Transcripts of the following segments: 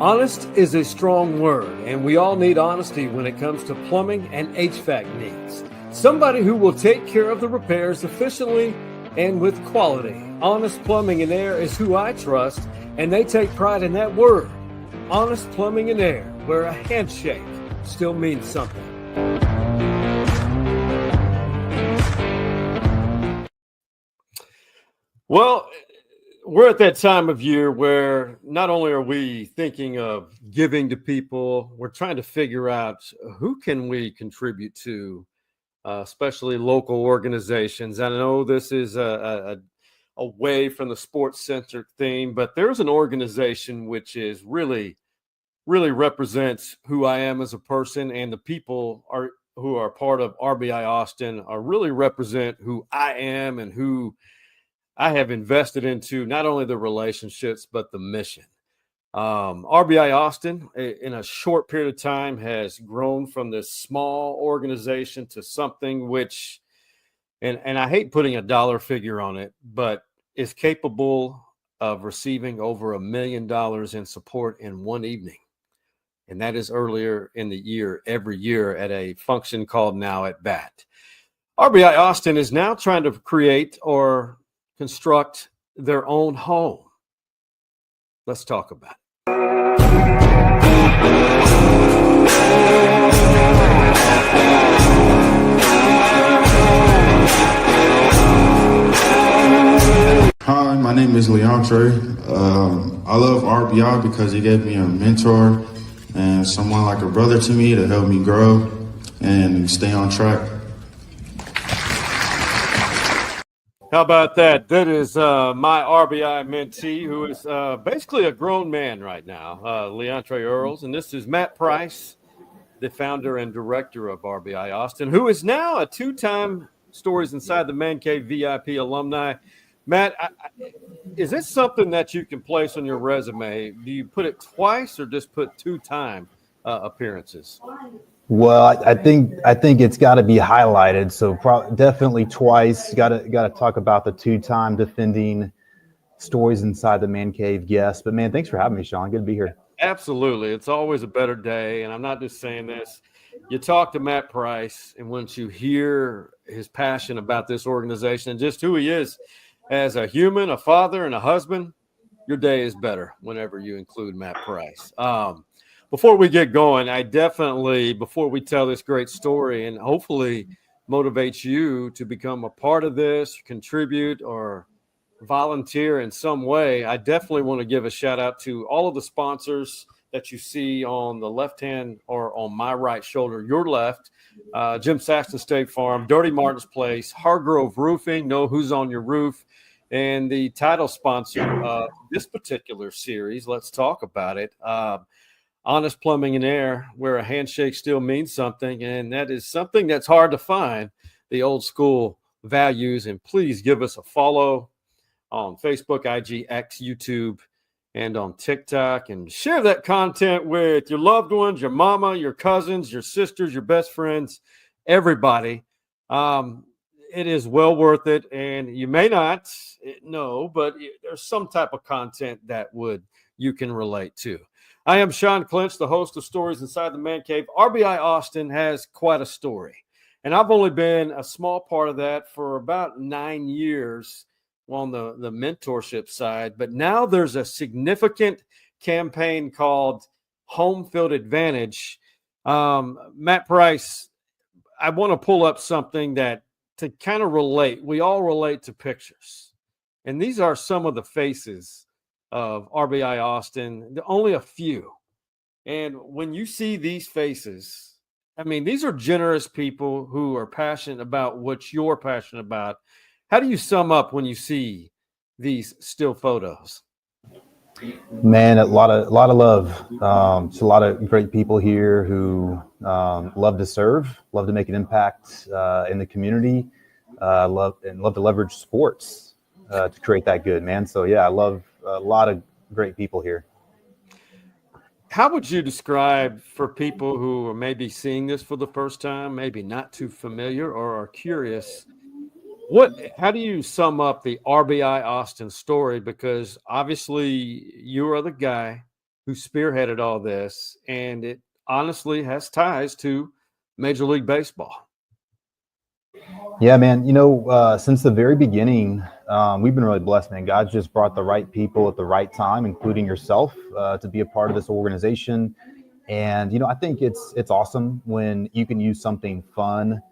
Honest is a strong word, and we all need honesty when it comes to plumbing and HVAC needs. Somebody who will take care of the repairs efficiently and with quality. Honest Plumbing and Air is who I trust, and they take pride in that word. Honest Plumbing and Air, where a handshake still means something. Well, we're at that time of year where not only are we thinking of giving to people, we're trying to figure out who can we contribute to, especially local organizations. I know this is away from the sports-centric theme, but there's an organization which is really represents who I am as a person, and the people who are part of RBI Austin are really represent who I am and who I have invested into, not only the relationships, but the mission. RBI Austin, in a short period of time, has grown from this small organization to something which, and I hate putting a dollar figure on it, but is capable of receiving over $1 million in support in one evening. And that is earlier in the year, every year at a function called Now at Bat. RBI Austin is now trying to create or construct their own home. Let's talk about it. Hi, my name is Leandre. I love RBI because he gave me a mentor and someone like a brother to me to help me grow and stay on track. How about that? That is my RBI mentee, who is basically a grown man right now, Leandre Earls. And this is Matt Price, the founder and director of RBI Austin, who is now a two-time Stories Inside the Man Cave VIP alumni. Matt, is this something that you can place on your resume? Do you put it twice or just put two-time appearances? Well, I think it's got to be highlighted. So definitely twice. Got to talk about the two-time defending Stories Inside the Man Cave guest. But man, thanks for having me, Sean. Good to be here. Absolutely, it's always a better day, and I'm not just saying this. You talk to Matt Price, and once you hear his passion about this organization and just who he is as a human, a father, and a husband, your day is better whenever you include Matt Price. Before we get going, before we tell this great story and hopefully motivates you to become a part of this, contribute, or volunteer in some way, I definitely want to give a shout out to all of the sponsors that you see on the left hand or on my right shoulder, your left, Jim Saxton State Farm, Dirty Martin's Place, Hargrove Roofing, Know Who's on Your Roof, and the title sponsor of this particular series, let's talk about it, Honest Plumbing and Air, where a handshake still means something, and that is something that's hard to find, the old school values. And please give us a follow on Facebook, IG, X, YouTube, and on TikTok, and share that content with your loved ones, your mama, your cousins, your sisters, your best friends, everybody. It is well worth it, and you may not know, but there's some type of content that you can relate to. I am Sean Clinch, the host of Stories Inside the Man Cave. RBI Austin has quite a story, and I've only been a small part of that for about 9 years on the mentorship side, but now there's a significant campaign called Home Field Advantage. Matt Price, I want to pull up something that to kind of relate. We all relate to pictures, and these are some of the faces of RBI Austin, only a few. And when you see these faces, I mean, these are generous people who are passionate about what you're passionate about. How do you sum up when you see these still photos? Man, a lot of love. It's a lot of great people here who love to serve, love to make an impact in the community, love to leverage sports to create that good, man. So yeah, I love a lot of great people here. How would you describe, for people who are maybe seeing this for the first time, maybe not too familiar or are curious, how do you sum up the RBI Austin story? Because obviously you are the guy who spearheaded all this, and it honestly has ties to Major League Baseball. Yeah, man. Since the very beginning, we've been really blessed, man. God's just brought the right people at the right time, including yourself, to be a part of this organization. And I think it's awesome when you can use something fun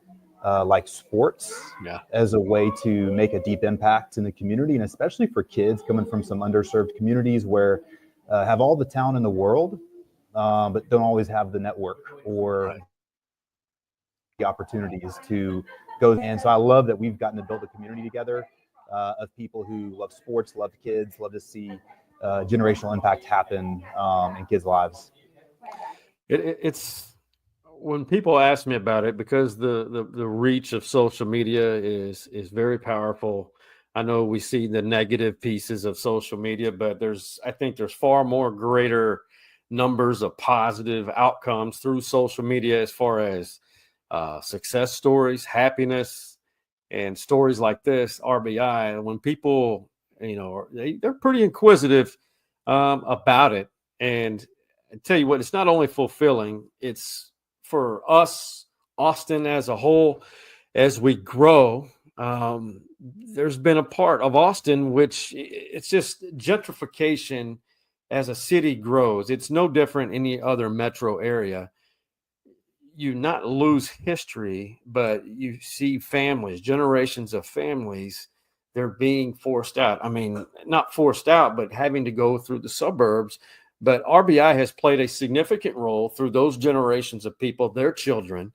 like sports as a way to make a deep impact in the community, and especially for kids coming from some underserved communities where have all the talent in the world, but don't always have the network or the opportunities to go. And so I love that we've gotten to build a community together of people who love sports, love kids, love to see generational impact happen in kids' lives. It's when people ask me about it, because the reach of social media is very powerful. I know we see the negative pieces of social media, but I think there's far more greater numbers of positive outcomes through social media as far as success stories, happiness, and stories like this, RBI. When people, they're pretty inquisitive about it. And I tell you what, it's not only fulfilling, it's for us, Austin as a whole, as we grow. There's been a part of Austin, which it's just gentrification as a city grows. It's no different any other metro area. You not lose history, but you see families, generations of families, they're being forced out. I mean, not forced out, but having to go through the suburbs. But RBI has played a significant role through those generations of people, their children,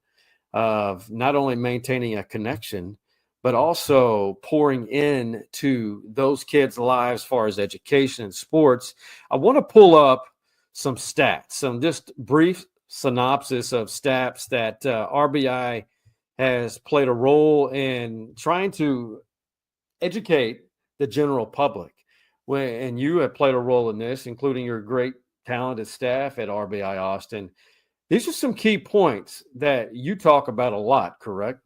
of not only maintaining a connection, but also pouring into those kids' lives as far as education and sports. I want to pull up some stats, some just brief synopsis of stats that RBI has played a role in trying to educate the general public. And you have played a role in this, including your great talented staff at RBI Austin. These are some key points that you talk about a lot, correct?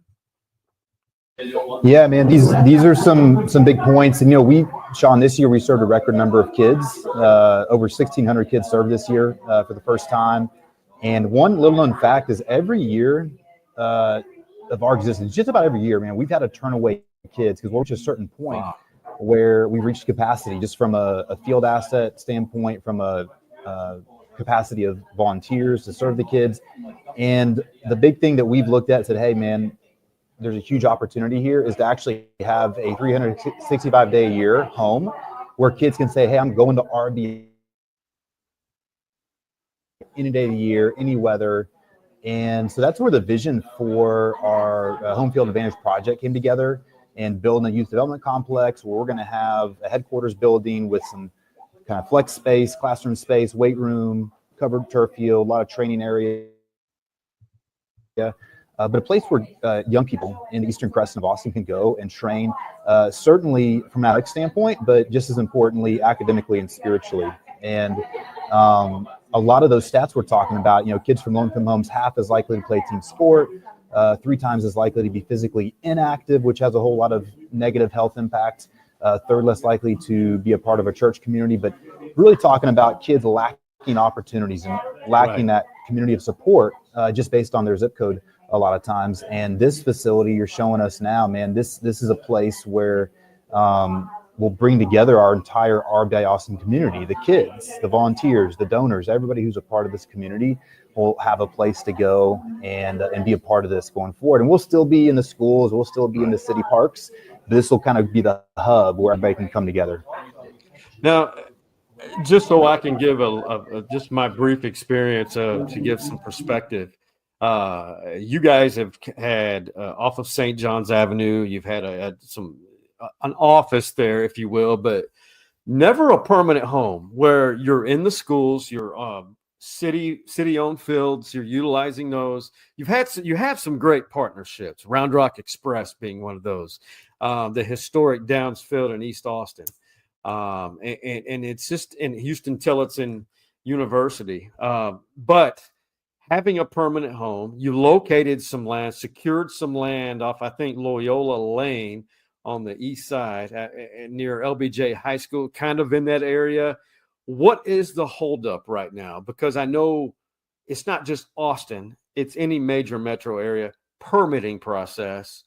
Yeah, man, these are some big points. And Sean, this year we served a record number of kids, over 1,600 kids served this year for the first time. And one little known fact is every year of our existence, just about every year, man, we've had to turn away kids because we're reached a certain point where we've reached capacity, just from a field asset standpoint, from a capacity of volunteers to serve the kids. And the big thing that we've looked at said, hey, man, there's a huge opportunity here is to actually have a 365-day a year home where kids can say, hey, I'm going to RBI any day of the year, any weather. And so that's where the vision for our Home Field Advantage project came together, and building a youth development complex where we're going to have a headquarters building with some kind of flex space, classroom space, weight room, covered turf field, a lot of training area. But a place where young people in the Eastern Crescent of Austin can go and train, certainly from an athletic standpoint, but just as importantly, academically and spiritually. And a lot of those stats we're talking about, kids from low-income homes, half as likely to play team sport, 3 times as likely to be physically inactive, which has a whole lot of negative health impacts, 3rd less likely to be a part of a church community, but really talking about kids lacking opportunities and lacking that community of support just based on their zip code a lot of times. And this facility you're showing us now, man, this is a place where we'll bring together our entire RBI Austin community, the kids, the volunteers, the donors, everybody who's a part of this community will have a place to go and be a part of this going forward. And we'll still be in the schools, we'll still be in the city parks. This will kind of be the hub where everybody can come together. Now, just so I can give just my brief experience to give some perspective. You guys have had off of St. John's Avenue, you've had an office there, if you will, but never a permanent home where you're in the schools, you're city-owned fields, you're utilizing those. You have some great partnerships, Round Rock Express being one of those, the historic Downs Field in East Austin. And it's just in Houston Tillotson University. But having a permanent home, you located some land, secured some land off, I think, Loyola Lane on the east side near LBJ High School, kind of in that area. what is the holdup right now? Because I know it's not just Austin, it's any major metro area permitting process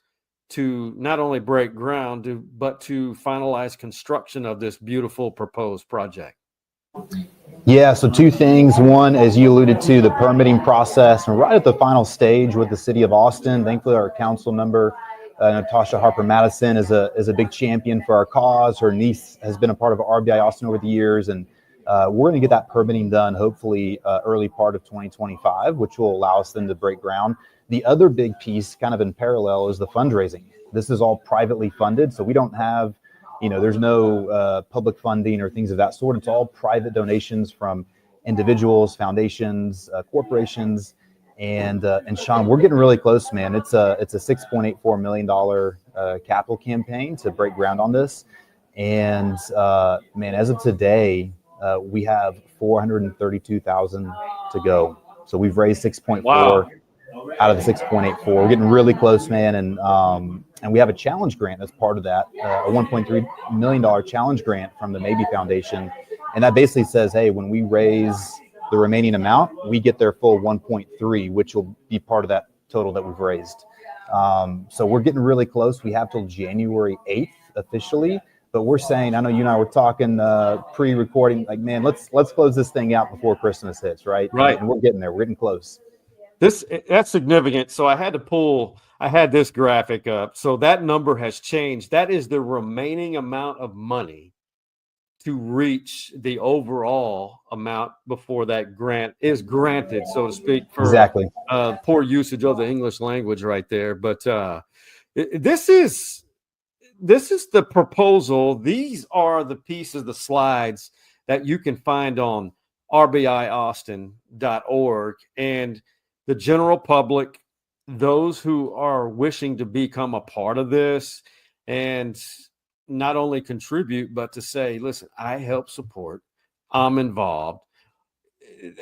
to not only break ground, but to finalize construction of this beautiful proposed project. Yeah, so two things. One, as you alluded to, the permitting process, and right at the final stage with the city of Austin. Thankfully, our council member, Natasha Harper Madison, is a big champion for our cause. Her niece has been a part of RBI Austin over the years, and we're going to get that permitting done hopefully early part of 2025, which will allow us then to break ground. The other big piece, kind of in parallel, is the fundraising. This is all privately funded, so we don't have, there's no public funding or things of that sort. It's all private donations from individuals, foundations, corporations, and Sean, we're getting really close, man. It's a $6.84 million capital campaign to break ground on this, and man, as of today, we have $432,000 to go. So we've raised 6.4 Wow. out of the 6.84. We're getting really close, man, and we have a challenge grant as part of that, a $1.3 million challenge grant from the Maybe Foundation, and that basically says, hey, when we raise the remaining amount, we get their full 1.3, which will be part of that total that we've raised. So we're getting really close. We have till January 8th officially, but we're saying, I know you and I were talking pre-recording, like, man, let's close this thing out before Christmas hits, right? Right. And we're getting there. We're getting close. That's significant. So I had this graphic up. So that number has changed. That is the remaining amount of money to reach the overall amount before that grant is granted, so to speak, for Exactly. Poor usage of the English language right there. But this is the proposal. These are the pieces, the slides that you can find on RBIAustin.org, and the general public, those who are wishing to become a part of this and not only contribute, but to say, listen, I help support, I'm involved.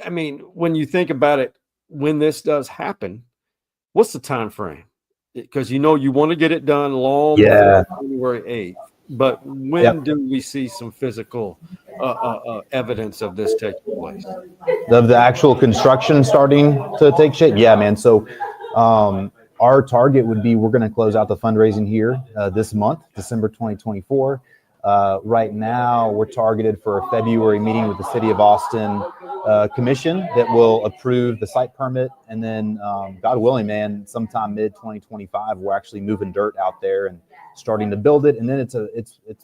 I mean, when you think about it, when this does happen, what's the time frame? Because you want to get it done long before January 8th. But when do we see some physical evidence of this taking place? Of the actual construction starting to take shape? Yeah, man. So our target would be, we're going to close out the fundraising here this month, December 2024. Right now, we're targeted for a February meeting with the City of Austin Commission that will approve the site permit. And then, God willing, man, sometime mid-2025, we're actually moving dirt out there and starting to build it. And then it's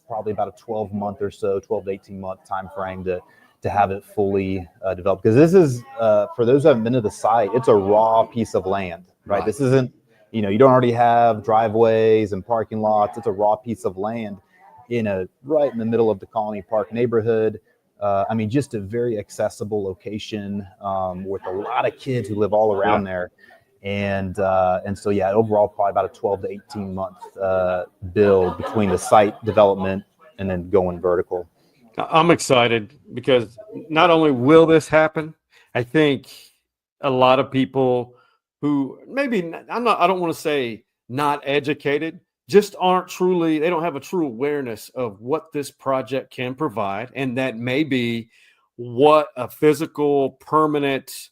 probably about a 12-month or so, 12 to 18-month time frame to have it fully developed. Because this is, for those who haven't been to the site, it's a raw piece of land, right? This isn't, you don't already have driveways and parking lots. It's a raw piece of land right in the middle of the Colony Park neighborhood. I mean, just a very accessible location with a lot of kids who live all around there. And so, yeah, overall, probably about a 12 to 18 month build between the site development and then going vertical. I'm excited because not only will this happen, I think a lot of people who maybe I don't want to say not educated, just they don't have a true awareness of what this project can provide. And that may be what a physical permanent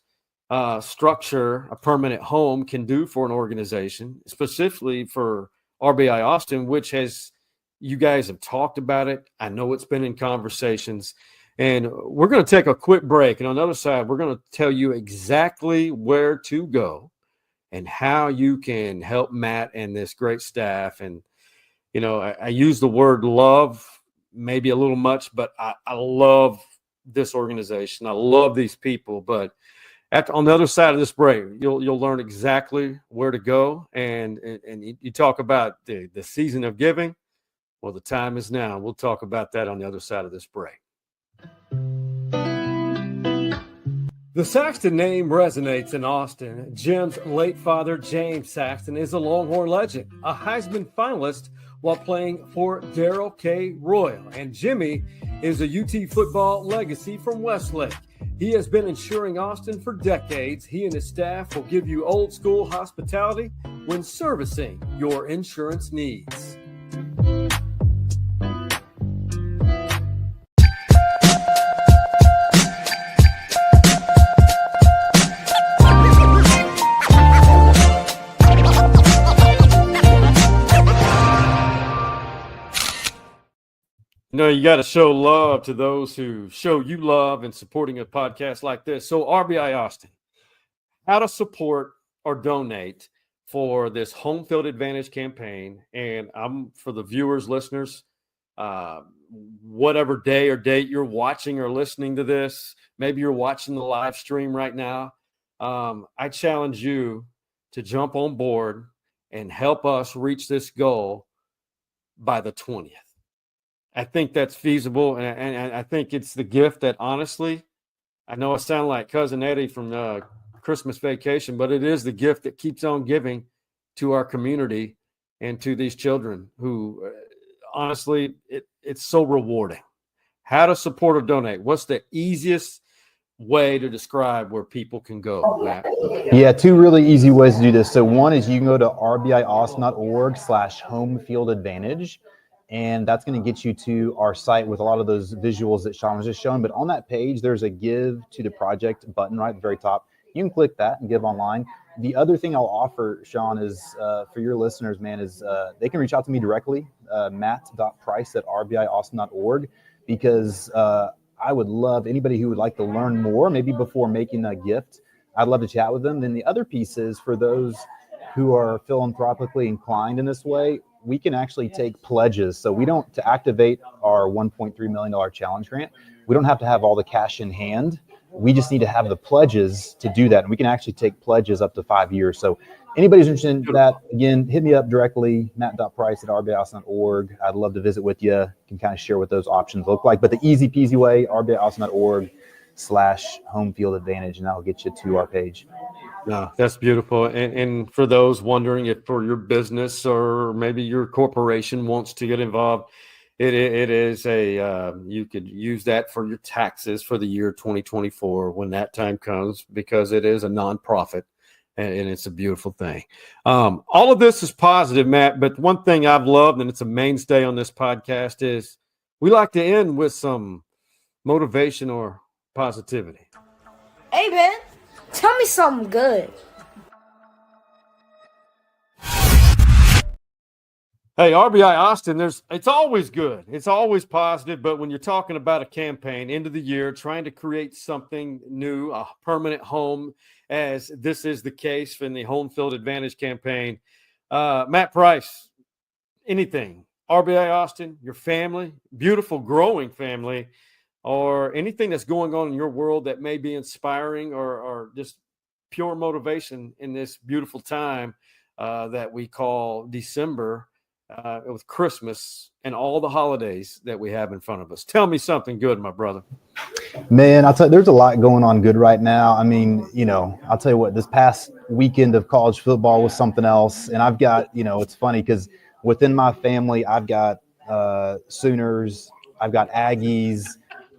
structure, a permanent home can do for an organization, specifically for RBI Austin, which you guys have talked about it. I know it's been in conversations, and we're going to take a quick break. And on the other side, we're going to tell you exactly where to go and how you can help Matt and this great staff. And, I use the word love, maybe a little much, but I love this organization. I love these people. But on the other side of this break, you'll learn exactly where to go. And you talk about the season of giving. Well, the time is now. We'll talk about that on the other side of this break. The Saxton name resonates in Austin. Jim's late father, James Saxton, is a Longhorn legend, a Heisman finalist while playing for Darrell K. Royal. And Jimmy is a UT football legacy from Westlake. He has been insuring Austin for decades. He and his staff will give you old school hospitality when servicing your insurance needs. You got to show love to those who show you love in supporting a podcast like this. So RBI Austin, how to support or donate for this home field advantage campaign. And I'm for the viewers, listeners, whatever day or date you're watching or listening to this, maybe you're watching the live stream right now. I challenge you to jump on board and help us reach this goal by the 20th. I think that's feasible. And I think it's the gift that, honestly, I know I sound like Cousin Eddie from Christmas Vacation, but it is the gift that keeps on giving to our community and to these children who, honestly, it's so rewarding. How to support or donate? What's the easiest way to describe where people can go, Matt? Yeah, two really easy ways to do this. So one is you can go to rbiaustin.org/home field advantage, and that's going to get you to our site with a lot of those visuals that Sean was just showing. But on that page, there's a give to the project button right at the very top. You can click that and give online. The other thing I'll offer, Sean, is for your listeners, man, is they can reach out to me directly, matt.price at rbiaustin.org, because I would love anybody who would like to learn more, maybe before making a gift. I'd love to chat with them. Then the other piece is for those who are philanthropically inclined in this way, we can actually take pledges. So we don't, to activate our $1.3 million challenge grant, we don't have to have all the cash in hand. We just need to have the pledges to do that. And we can actually take pledges up to 5 years. So anybody's interested in that, again, hit me up directly, matt.price at rbiaustin.org. I'd love to visit with you. You can kind of share what those options look like. But the easy peasy way, rbiaustin.org/home field advantage, and that'll get you to our page. No, that's beautiful. And for those wondering if for your business or maybe your corporation wants to get involved, it is you could use that for your taxes for the year 2024 when that time comes, because it is a nonprofit and it's a beautiful thing. All of this is positive, Matt, but one thing I've loved, and it's a mainstay on this podcast, is we like to end with some motivation or positivity. Hey, man, tell me something good. Hey, RBI Austin, it's always good. It's always positive. But when you're talking about a campaign, end of the year, trying to create something new, a permanent home, as this is the case in the Home Field Advantage campaign, Matt Price, anything, RBI Austin, your family, beautiful growing family, or anything that's going on in your world that may be inspiring or just pure motivation in this beautiful time that we call December, with Christmas and all the holidays that we have in front of us. Tell me something good, my brother. Man, I'll tell you, there's a lot going on good right now. I mean, I'll tell you what, this past weekend of college football was something else. And I've got, it's funny because within my family, I've got Sooners, I've got Aggies,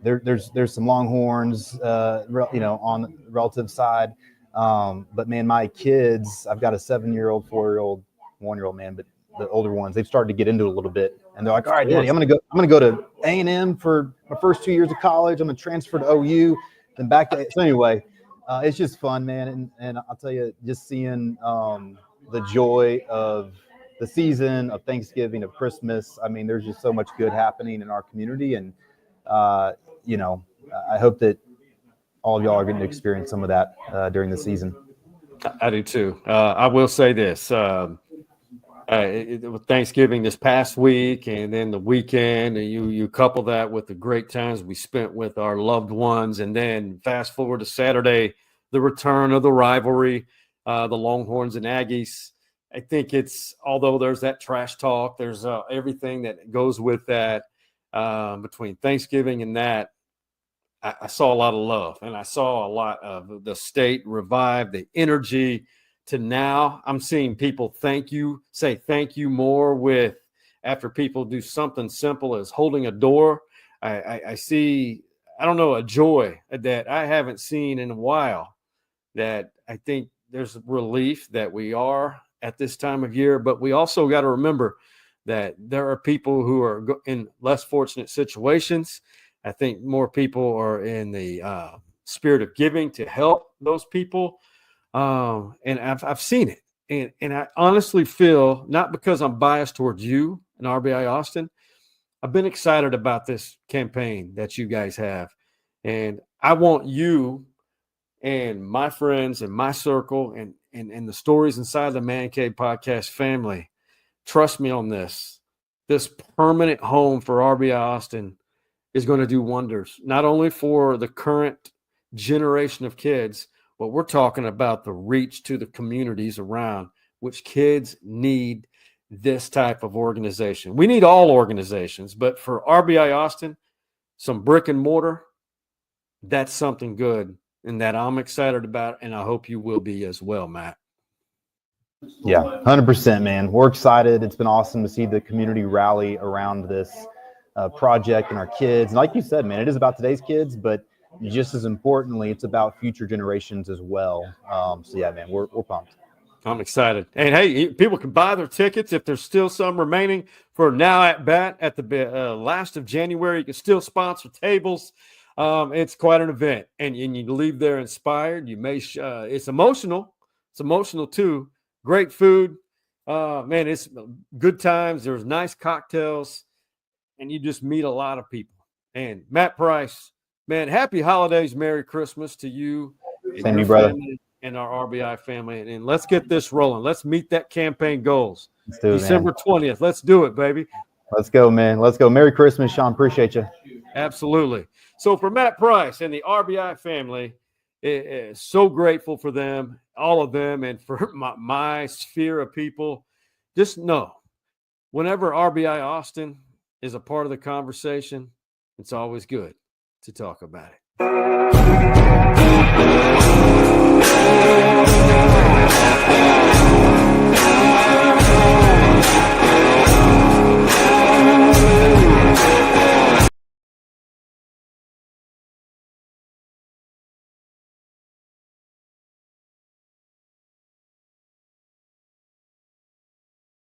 there's some Longhorns, on the relative side. But man, my kids, I've got a 7-year-old, 4-year-old, 1-year-old, man, but the older ones, they've started to get into it a little bit, and they're like, all right, Daddy, I'm gonna go to A&M for my first 2 years of college. I'm gonna transfer to OU, then back to. So anyway, it's just fun, man, and I'll tell you, just seeing the joy of the season, of Thanksgiving, of Christmas. I mean, there's just so much good happening in our community, and I hope that all of y'all are getting to experience some of that during the season. I do too. I will say this. With Thanksgiving this past week and then the weekend, and you couple that with the great times we spent with our loved ones, and then fast forward to Saturday, the return of the rivalry, the Longhorns and Aggies. I think although there's that trash talk, there's everything that goes with that between Thanksgiving and that. I saw a lot of love, and I saw a lot of the state revive, the energy. To now, I'm seeing people say thank you more after people do something simple as holding a door. I see, a joy that I haven't seen in a while, that I think there's relief that we are at this time of year, but we also got to remember that there are people who are in less fortunate situations. I think more people are in the spirit of giving to help those people. And I've seen it. And I honestly feel, not because I'm biased towards you and RBI Austin, I've been excited about this campaign that you guys have. And I want you and my friends and my circle and the stories inside the Man Cave Podcast family, trust me on this. This permanent home for RBI Austin is going to do wonders, not only for the current generation of kids, but we're talking about the reach to the communities around, which kids need this type of organization. We need all organizations, but for RBI Austin, some brick and mortar, that's something good and that I'm excited about, and I hope you will be as well, Matt. Yeah, 100%, man. We're excited. It's been awesome to see the community rally around this project and our kids. And like you said, man, it is about today's kids, but just as importantly, it's about future generations as well. So yeah, man, we're pumped. I'm excited. And hey, people can buy their tickets if there's still some remaining for Now at Bat at the last of January. You can still sponsor tables. It's quite an event, and you leave there inspired. You may it's emotional. It's emotional too. Great food, man. It's good times. There's nice cocktails, and you just meet a lot of people. And Matt Price, man, happy holidays, Merry Christmas to you, Same to you, brother, and our RBI family. And let's get this rolling. Let's meet that campaign goals. Let's do it, December 20th. Let's do it, baby. Let's go, man. Let's go. Merry Christmas, Sean. Appreciate you. Absolutely. So for Matt Price and the RBI family, so grateful for them, all of them, and for my sphere of people. Just know, whenever RBI Austin is a part of the conversation, it's always good to talk about it.